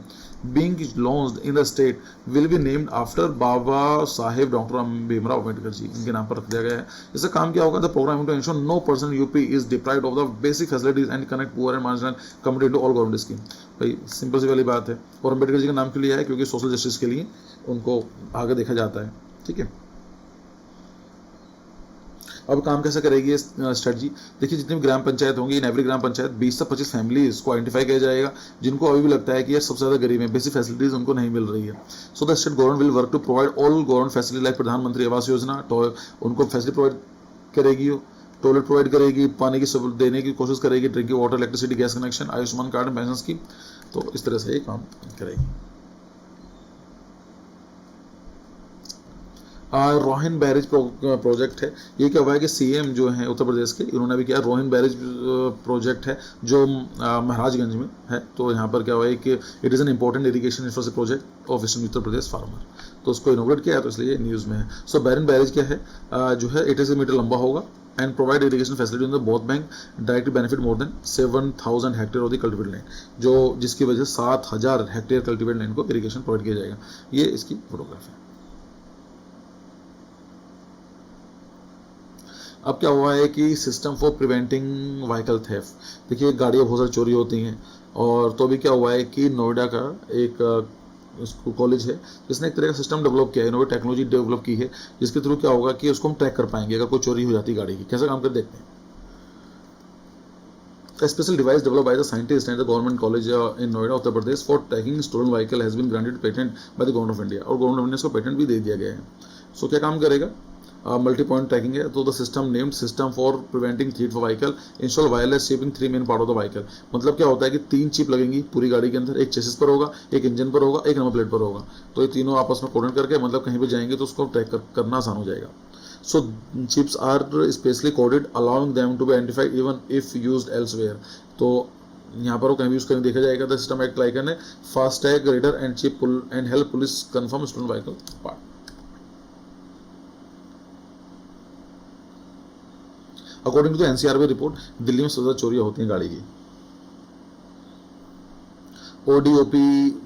being launched in the state will be named after Baba Saheb doctor Bhimrao Ambedkar ji, इनके नाम पर रख दिया गया है। इससे काम क्या होगा, the programme to ensure no person UP is deprived of the basic facilities and connect poor and marginal community to all government scheme. भाई सिंपल सी वाली बात है, और अम्बेडकर जी का नाम क्यों लिया है, क्योंकि सोशल जस्टिस के लिए उनको आगे देखा जाता है। ठीक है, अब काम कैसे करेगी ये स्ट्रेटजी, देखिए जितनी भी ग्राम पंचायत होंगी, इन एवरी ग्राम पंचायत 20 से 25 फैमिलीज को आइडेंटिफाई किया जाएगा जिनको अभी भी लगता है कि यार सबसे ज्यादा गरीब है, बेसिक फैसिलिटीज उनको नहीं मिल रही है। So the state government will work to provide all government facility like प्रधानमंत्री आवास योजना, उनको फैसिलिटी प्रोवाइड करेगी, टॉयलेट प्रोवाइड करेगी, पानी की देने की कोशिश करेगी, drinking water, electricity, gas connection, Ayushman card, pension scheme. तो इस तरह से ये काम करेगी। रोहिन बैरेज प्रोजेक्ट है, ये क्या हुआ है कि सीएम जो है उत्तर प्रदेश के, इन्होंने भी किया। रोहिन बैरेज प्रोजेक्ट है जो महाराजगंज में है। तो यहाँ पर क्या हुआ है कि it is an important irrigation infrastructure project of eastern Uttar Pradesh farmer, तो उसको इनोग्रेट किया है, तो इसलिए न्यूज़ में है। सो बैरन बैरेज क्या है, जो है 80 मीटर लंबा होगा and provide irrigation facility in the both bank, direct benefit more than 7,000 hectare of the cultivated land, जो जिसकी वजह से 7,000 हेक्टेयर कल्टिवेटेड लैंड को इरिगेशन प्रोवाइड किया जाएगा। ये इसकी फोटोग्राफ है। अब क्या हुआ है कि system for preventing vehicle theft, देखिए गाड़ियाँ बहुत सारी चोरी होती हैं, और तो अभी क्या हुआ है कि नोएडा का एक कॉलेज है जिसने एक तरह का सिस्टम डेवलप किया है, इनोवेटिव टेक्नोलॉजी डेवलप की है, जिसके थ्रू क्या होगा कि उसको हम ट्रैक कर पाएंगे अगर कोई चोरी हो जाती है गाड़ी की। कैसे काम कर देखते हैं। A special device developed by the scientists and the government college in Noida, Uttar Pradesh for tracking stolen vehicle has been granted patent by the government of India, और गवर्नमेंट ऑफ इंडिया को patent भी दे दिया गया है। सो क्या काम करेगा, multi point tracking है। तो the system named system for preventing थीट for vehicle install wireless chip in 3 main part of the vehicle. मतलब क्या होता है कि 3 चिप लगेंगी पूरी गाड़ी के अंदर, एक चेसिस पर होगा, एक इंजन पर होगा, एक नंबर प्लेट पर होगा। तो ये तीनों आपस में कोऑर्डिनेट करके मतलब कहीं भी जाएंगे तो उसको ट्रैक करना आसान हो जाएगा। So chips are specially coded, allowing them to be identified even if used elsewhere. तो यहाँ पर वो कहीं भी यूज करके देखा जाएगा। The system act like an FASTag reader and chip and help police confirm stolen vehicle part. According to the NCRB report, Delhi में सबसे ज्यादा चोरियां होती हैं गाड़ी की। ODOP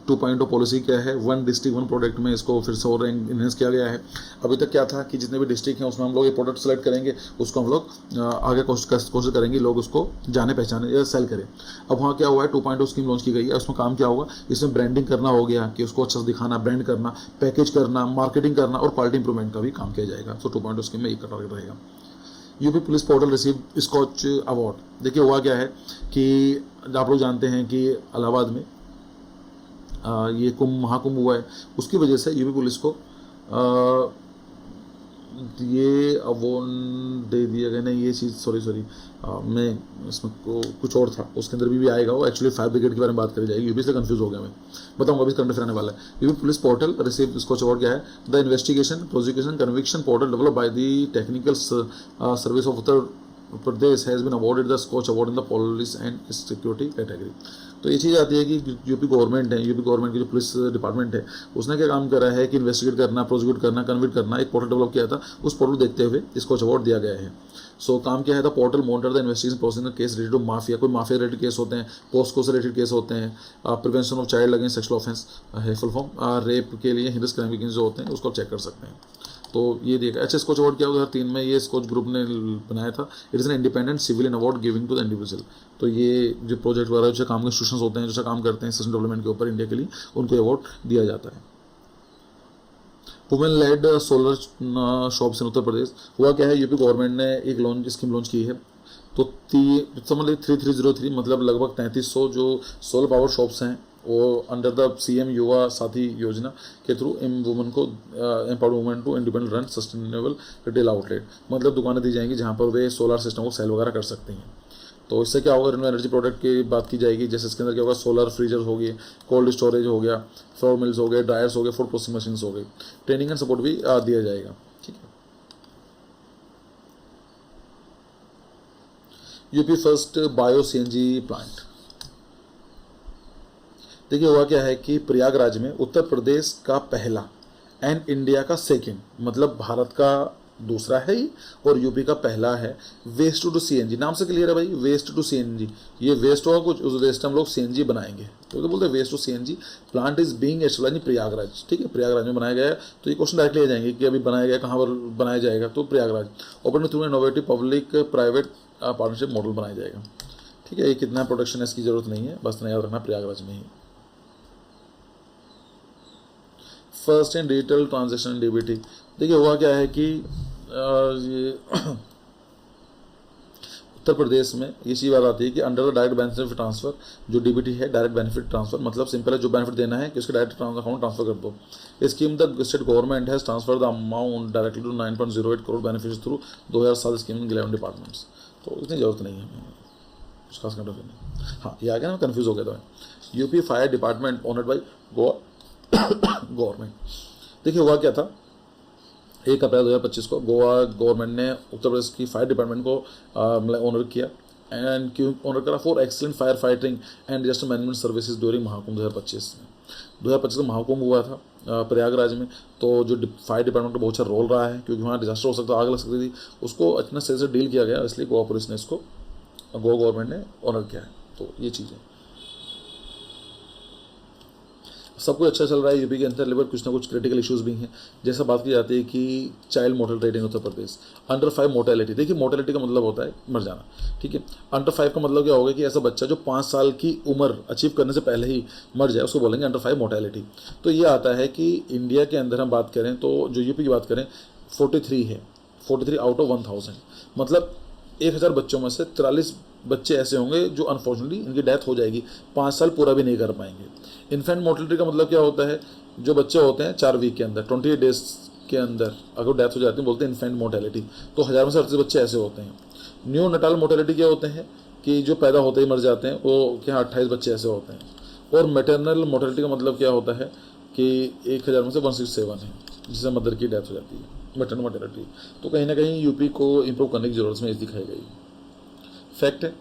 2.0 पॉलिसी क्या है, 1 डिस्ट्रिक्ट 1 प्रोडक्ट में इसको फिर से और इन्हेंस किया गया है। अभी तक क्या था कि जितने भी डिस्ट्रिक्ट हैं उसमें हम लोग ये प्रोडक्ट सेलेक्ट करेंगे, उसको हम लोग आगे कोशिश करेंगे लोग उसको जाने पहचाने या सेल करें। अब वहाँ क्या हुआ है, 2.0 स्कीम लॉन्च की गई है। उसमें काम क्या होगा, इसमें ब्रांडिंग करना हो गया कि उसको अच्छा से दिखाना, ब्रांड करना, पैकेज करना, मार्केटिंग करना और क्वालिटी इंप्रूवमेंट का भी काम किया जाएगा। सो 2.0 स्कीम में एक टारगेट रहेगा। UP police portal receive SKOCH award. देखिए हुआ क्या है कि आप लोग जानते हैं कि इलाहाबाद में ये महाकुंभ हुआ है, उसकी वजह से यूपी पुलिस को ये अवार्ड दे दिया गया नहीं, ये चीज़ सॉरी मैं इसमें कुछ और था, उसके अंदर भी आएगा वो। एक्चुअली फायर ब्रिगेड के बारे में बात करी जाएगी, यूपी से कंफ्यूज हो गया मैं, बताऊंगा अभी करंट अफेयर आने वाला है। UP police portal receive SKOCH award क्या है? The investigation prosecution conviction portal develop by the technical service of Uttar Pradesh has been awarded the SKOCH award in the police and security category. तो ये चीज़ आती है कि यूपी गवर्नमेंट है, UP government की जो पुलिस डिपार्टमेंट है, उसने क्या काम करा है कि इन्वेस्टिगेट करना, प्रोसिक्यूट करना, कन्विक्ट करना, एक पोर्टल डेवलप किया था, उस पोर्टल देखते हुए इसको अवार्ड दिया गया है। सो काम क्या है? The portal monitor the investigation process case related to mafia, कोई माफिया रिलेटेड केस होते हैं, पोस्को से रिलेटेड केस होते हैं, prevention of child against sexual offence है फुल फॉर्म, रेप के लिए हिंदस क्राइम जो होते हैं उसको चेक कर सकते हैं। तो ये देखा। अच्छा, स्कॉच अवार्ड क्या 2003 में ये स्कॉच ग्रुप ने बनाया था। It is an independent civilian award giving to the individual. तो ये जो प्रोजेक्ट वगैरह जो काम के इंस्टीट्यूशंस होते हैं, जो काम करते हैं सिस्टम डेवलपमेंट के ऊपर इंडिया के लिए, उनको अवार्ड दिया जाता है। Women led solar shops in Uttar Pradesh. हुआ क्या है? यूपी गवर्नमेंट ने एक स्कीम लॉन्च की है। तो समझ लीजिए 3303 मतलब लगभग 3300 जो सोलर पावर शॉप्स हैं वो अंडर द CM युवा साथी योजना के थ्रू इन वुमेन को empower women to independent run sustainable retail outlet, मतलब दुकानें दी जाएंगी जहाँ पर वे सोलर सिस्टम को सेल वगैरह कर सकती हैं। तो इससे क्या होगा? रिन्यूएबल एनर्जी प्रोडक्ट की बात की जाएगी, जैसे इसके अंदर क्या होगा? सोलर फ्रीजर हो गए, कोल्ड स्टोरेज हो गया, फ्लोर मिल्स हो गए, ड्रायर्स हो गए, फूड प्रोसेसिंग मशीन्स हो गई। ट्रेनिंग एंड सपोर्ट भी दिया जाएगा। ठीक है। UP first bio CNG plant. देखिए हुआ क्या है कि प्रयागराज में उत्तर प्रदेश का पहला एंड इंडिया का सेकंड, मतलब भारत का दूसरा है ही और यूपी का पहला है वेस्ट टू CNG। नाम से क्लियर है भाई, वेस्ट टू CNG। ये वेस्ट होगा कुछ, उस वेस्ट हम लोग CNG बनाएंगे, तो बोलते हैं waste to CNG plant is being established in Prayagraj. ठीक है, प्रयागराज में बनाया गया है। तो ये क्वेश्चन डायरेक्टली आ जाएंगे कि अभी बनाया गया कहाँ पर बनाया जाएगा? तो Prayagraj. Open through innovative public private partnership model बनाया जाएगा। ठीक है, ये कितना प्रोडक्शन है इसकी जरूरत नहीं है, बस याद रखना प्रयागराज में ही। First in digital transaction DBT। देखिए हुआ क्या है कि ये उत्तर प्रदेश में ये चीज़ बात आती है कि under the direct benefit transfer, जो DBT है डायरेक्ट बेनिफिट ट्रांसफर, मतलब सिंपल है, जो बेनिफिट देना है कि उसके डायरेक्ट अकाउंट ट्रांसफर कर दो। Scheme the state government has transfer the amount directly to 9.08 crore benefit through 2007 scheme in 11 departments. तो इतनी जरूरत नहीं है कुछ खास कंट्रोल नहीं। हाँ, ये आ गया ना, कन्फ्यूज हो गया था। UP fire department honoured by Goa government. देखिए हुआ क्या था? 1 अप्रैल 2025 को गोवा गवर्नमेंट ने उत्तर प्रदेश की फायर डिपार्टमेंट को ऑनर किया। एंड क्यों ऑनर करा? For excellent fire fighting and disaster management services during Mahakumbh 2025 में। 2025 में महाकुंभ हुआ था प्रयागराज में। तो जो फायर डिपार्टमेंट का बहुत अच्छा रोल रहा है, क्योंकि वहाँ डिजास्टर हो सकता, आग लग सकती थी, उसको इतना सही से डील किया गया, इसलिए गोवा पुलिस ने इसको, गोवा गवर्नमेंट ने ऑनर किया है। तो ये चीज़ है, सब कुछ अच्छा चल रहा है यूपी के अंदर, लेकिन कुछ ना कुछ क्रिटिकल इश्यूज भी हैं। जैसा बात की जाती है कि child mortality rate in Uttar Pradesh, under 5 mortality. देखिए मोर्टेलिटी का मतलब होता है मर जाना। ठीक है, अंडर 5 का मतलब क्या होगा कि ऐसा बच्चा जो 5 साल की उम्र अचीव करने से पहले ही मर जाए, उसको बोलेंगे अंडर 5 मोर्टेलिटी। तो ये आता है कि इंडिया के अंदर हम बात करें तो जो यूपी की बात करें 43 है, 43 आउट ऑफ 1000, मतलब 1000 बच्चों में से 43 बच्चे ऐसे होंगे जो अनफॉर्चुनेटली इनकी डेथ हो जाएगी, 5 साल पूरा भी नहीं कर पाएंगे। इन्फेंट मोर्टलिटी का मतलब क्या होता है? जो बच्चे होते हैं 4 वीक के अंदर, 28 डेज के अंदर अगर डेथ हो जाती है, बोलते हैं इन्फेंट मोर्टेलिटी। तो 1000 में से 38 बच्चे ऐसे होते हैं। न्यू नटाल मोर्टेलिटी क्या होते हैं कि जो पैदा होते ही मर जाते हैं, वो क्या 28 बच्चे ऐसे होते हैं। और मैटरनल मोर्टेलिटी का मतलब क्या होता है कि 1000 में से 167 है, जिससे मदर की डेथ हो जाती है, मैटरनल मोर्टेलिटी। तो कहीं ना कहीं यूपी को इंप्रूव करने की जरूरत में दिखाई गई। फैक्ट है,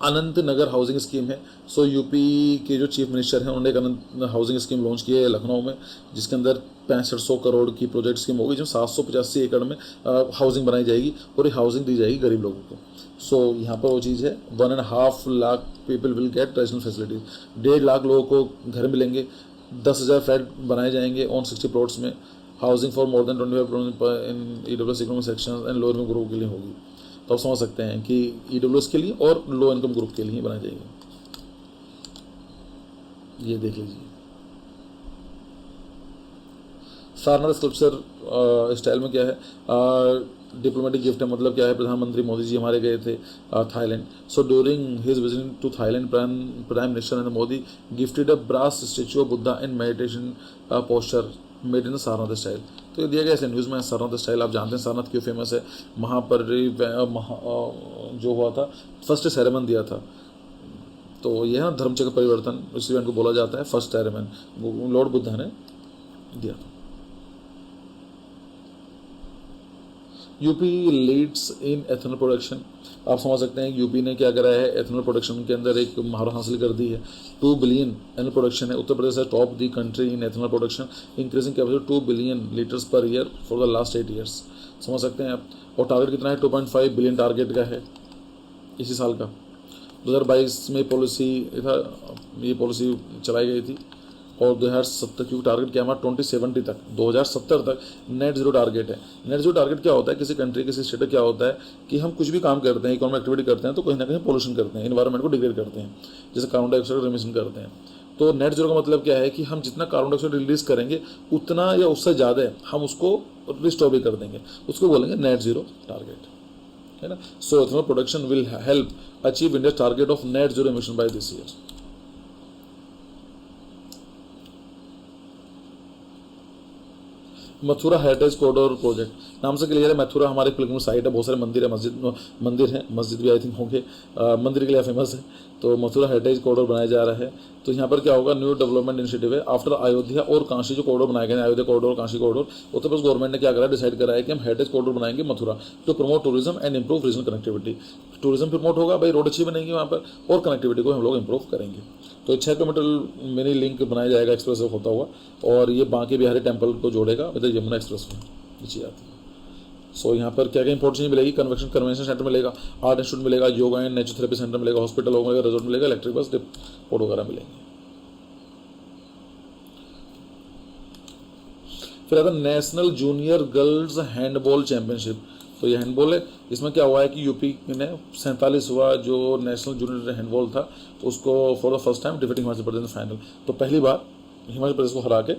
अनंत नगर हाउसिंग स्कीम है। सो यूपी के जो चीफ मिनिस्टर हैं उन्होंने एक अनंत हाउसिंग स्कीम लॉन्च की है लखनऊ में, जिसके अंदर 6500 करोड़ की प्रोजेक्ट स्कीम होगी, जिसमें 785 एकड़ में हाउसिंग बनाई जाएगी और ये हाउसिंग दी जाएगी गरीब लोगों को। सो यहाँ पर वो चीज़ है 1.5 lakh people will get traditional facilities, 1.5 lakh लोगों को घर मिलेंगे, 10,000 फ्लैट बनाए जाएंगे ऑन 60 प्लॉट्स में। Housing for more than 25 in EWS economic section and lower income group के लिए होगी। तो आप समझ सकते हैं कि EWS के लिए और लो इनकम ग्रुप के लिए ही बनाई जाएगी। ये देख लीजिए, सारनाथ स्कल्पचर स्टाइल में क्या है? डिप्लोमेटिक गिफ्ट है, मतलब क्या है? प्रधानमंत्री मोदी जी हमारे गए थे Thailand. So during his visit to Thailand, prime minister Narendra Modi gifted a brass statue of Buddha in meditation posture made in Sarnath style. तो ये दिया गया ऐसे न्यूज़ में। सारनाथ स्टाइल आप जानते हैं सारनाथ क्यों फेमस है, जो हुआ था फर्स्ट सेरेमन दिया था, तो यह ना धर्म चक्र परिवर्तन, इस इवेंट को बोला जाता है फर्स्ट सेरेमन लॉर्ड बुद्धा ने दिया था। UP leads in ethanol production. आप समझ सकते हैं यूपी ने क्या करा है, एथेनॉल प्रोडक्शन के अंदर एक महारत हासिल कर दी है। 2 बिलियन एथेनॉल प्रोडक्शन है। उत्तर प्रदेश है top the country in ethanol production, increasing capacity 2 billion litres per year for the last 8 years. समझ सकते हैं आप। और टारगेट कितना है, 2.5 बिलियन टारगेट का है इसी साल का। 2022 में ये पॉलिसी चलाई गई थी, और 2070 की टारगेट क्या हमारा 2070 तक, 2070 तक नेट जीरो टारगेट है। नेट जीरो टारगेट क्या होता है, किसी कंट्री किसी स्टेट क्या होता है कि हम कुछ भी काम करते हैं, इकोनॉमिक एक्टिविटी करते हैं, तो कहीं ना कहीं पोल्यूशन करते हैं, इन्वायरमेंट को डिग्रेड करते हैं, जैसे कार्बन डाइऑक्साइड एमिशन करते हैं। तो नेट जीरो का मतलब क्या है कि हम जितना कार्बन डाइऑक्साइड रिलीज करेंगे उतना या उससे ज़्यादा हम उसको रिस्टोर भी कर देंगे, उसको बोलेंगे नेट जीरो टारगेट, है ना। So ethanol production will help achieve India target of net zero emission by this year. Mathura heritage corridor project नाम से क्लियर है। मथुरा हमारी पिलग्रिम साइट है, बहुत सारे मंदिर है, मस्जिद भी आई थिंक होंगे, मंदिर के लिए फेमस है। तो मथुरा हेरिटेज कॉरिडोर बनाया जा रहा है। तो यहाँ पर क्या होगा, न्यू डेवलपमेंट इनिशिएटिव है आफ्टर अयोध्या और काशी जो कॉरिडोर बनाए गए हैं, Ayodhya corridor, Kashi corridor. Uttar Pradesh government ने क्या करा, डिसाइड करा है कि हम हेरिटेज कॉरिडोर बनाएंगे Mathura to promote tourism and improve regional connectivity. Tourism promote होगा भाई, रोड अच्छी बनेगी वहाँ पर, और कनेक्टिविटी को हम लोग इंप्रूव करेंगे। तो 6 किलोमीटर मिनी लिंक बनाया जाएगा एक्सप्रेस होता हुआ, और ये बांके बिहारी टेम्पल को जोड़ेगा विद यमुना एक्सप्रेस वे नीचे आती है। सो यहाँ पर क्या क्या इंपॉर्टेंस मिलेगी, कन्वेंशन सेंटर मिलेगा, आर्ट इंस्टीट्यूट मिलेगा, योगा एंड नेचुरोथेरेपी सेंटर मिलेगा, हॉस्पिटल मिलेगा, रिजॉर्ट मिलेगा, इलेक्ट्रिक बस डिपो वगैरह मिलेंगे। फिर आता है national junior girls handball championship. तो ये हैंडबॉल है, इसमें क्या हुआ है कि यूपी ने 47वां जो नेशनल जूनियर हैंडबॉल था उसको for the first time defeating Himachal Pradesh final. तो पहली बार हिमाचल प्रदेश को हरा के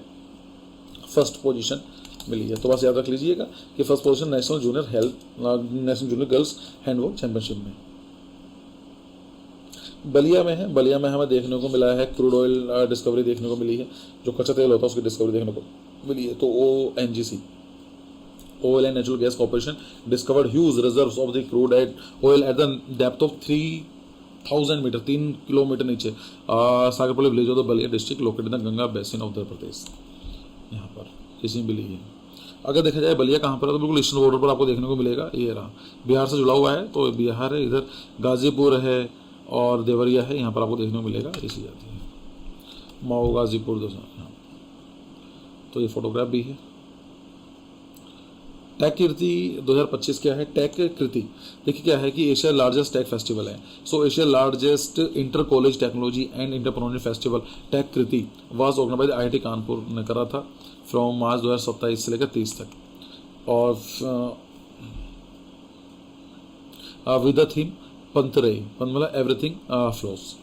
फर्स्ट पोजीशन मिली है। तो बस याद रख लीजिएगा कि first position national junior girls handball championship में बलिया में है। बलिया में हमें देखने को मिला है क्रूड ऑयल डिस्कवरी देखने को मिली है, जो कच्चा तेल होता है उसकी डिस्कवरी देखने को मिली है। तो ONGC, Oil and Natural Gas Corporation, discovered huge reserves of the crude oil at the depth of 3000 metre, 3 kilometre नीचे, Sagarpalli village of the Ballia district located in Ganga basin of Uttar Pradesh. यहाँ पर किसी मिली है। अगर देखा जाए बलिया कहाँ पर है, तो बिल्कुल ईस्टर्न बॉर्डर पर आपको देखने को मिलेगा। ये रहा, बिहार से जुड़ा हुआ है, तो बिहार है, इधर गाजीपुर है और देवरिया है, यहाँ पर आपको देखने को मिलेगा। इसी जाती है माओ गाजीपुर दोस्तों। तो ये फोटोग्राफ भी है। टेक कीर्ति 2025 क्या है, टेक कीर्ति देखिए क्या है कि एशिया लार्जेस्ट टेक फेस्टिवल है। So Asia largest inter college technology and entrepreneurship festival Techkriti was organised by the IIT Kanpur ने करा था फ्रॉम मार्च 2027 से लेकर 30 तक, और विद द थीम पंतरई, मतलब एवरीथिंग फ्लोस।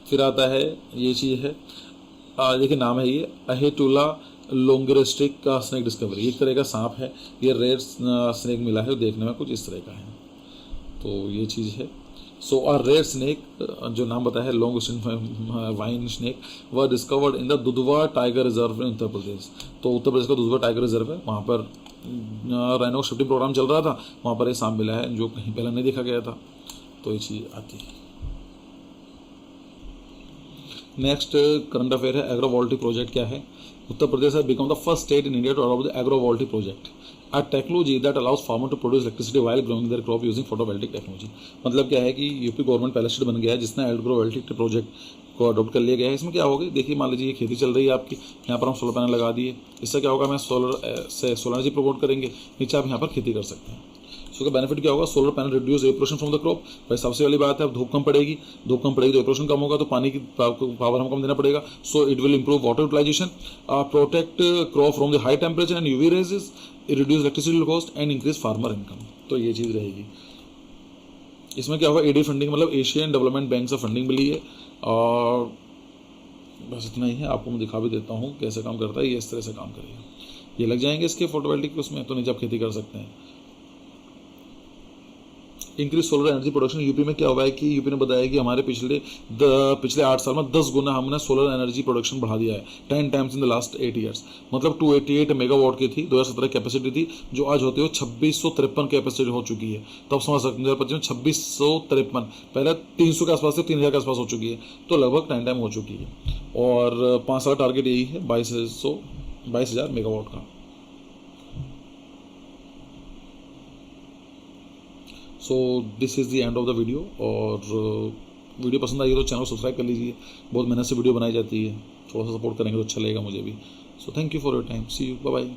फिर आता है ये चीज़ है, देखिए नाम है ये अहेटुला लोंगेरेस्टिक का स्नेक डिस्कवरी। एक तरह का सांप है, ये रेयर स्नेक मिला है, देखने में कुछ इस तरह का है। तो ये चीज़ है। सो अ रेयर स्नेक, जो नाम बताया है लॉन्ग वाइन स्नेक, वह discovered in the Dudhwa tiger reserve in Uttar Pradesh. तो उत्तर प्रदेश का दुधवा टाइगर रिजर्व है, वहाँ पर राइनो शिफ्टिंग प्रोग्राम चल रहा था, वहाँ पर एक सांप मिला है जो कहीं पहले नहीं देखा गया था। तो ये चीज़ आती है। नेक्स्ट करंट अफेयर है एग्रोवोल्टिक प्रोजेक्ट क्या है। Uttar Pradesh has become the first state in India to adopt the agrovoltaic project, a technology that allows farmers to produce electricity while growing their crop using photovoltaic technology। मतलब क्या है कि UP government पहला state बन गया है जिसने एग्रोवोल्टिक प्रोजेक्ट को अडोप्ट कर लिया गया है। इसमें क्या होगा, देखिए मान लीजिए ये खेती चल रही है आपकी, यहाँ पर हम सोलर पैनल लगा दिए, इससे क्या होगा, हमें सोलर एनर्जी प्रोवाइड करेंगे, नीचे आप यहाँ पर खेती कर सकते हैं। सो का बेनिफिट क्या होगा, solar panel reduce evaporation from the crop. भाई सबसे वाली बात है, अब धूप कम पड़ेगी तो एवपोरेशन कम होगा, तो पानी की पावर हम कम देना पड़ेगा। So it will improve water utilisation, protect crop from the high temperature and UV rays, reduce electricity cost and increase farmer income. तो ये चीज़ रहेगी। इसमें क्या होगा, AD फंडिंग मतलब एशियन डेवलपमेंट बैंक से फंडिंग मिली है। और बस इतना ही है, आपको मैं दिखा भी देता हूँ कैसे काम करता है। ये इस तरह से काम करेगा, ये लग जाएंगे इसके फोटोवोल्टिक उसमें, तो नीचे आप खेती कर सकते हैं। Increase solar energy production. UP में क्या हुआ है कि यूपी ने बताया कि हमारे पिछले 8 साल में 10 गुना हमने सोलर एनर्जी प्रोडक्शन बढ़ा दिया है, 10 times in the last 8 years. मतलब 288 मेगावाट की थी 2017 कैपेसिटी थी, जो आज होते हुए 2653 कैपेसिटी हो चुकी है। तो आप समझ सकते हैं 2025 में 2653, पहले 300 के आसपास से 3000 के आसपास हो चुकी है, तो लगभग 10 टाइम हो चुकी है। और 5 साल का टारगेट यही है 22,000 मेगावाट का। So this is the end of the video. और वीडियो पसंद आई तो चैनल को सब्सक्राइब कर लीजिए, बहुत मेहनत से वीडियो बनाई जाती है, थोड़ा सा सपोर्ट करेंगे तो अच्छा लगेगा मुझे भी। So thank you for your time, see you, bye bye.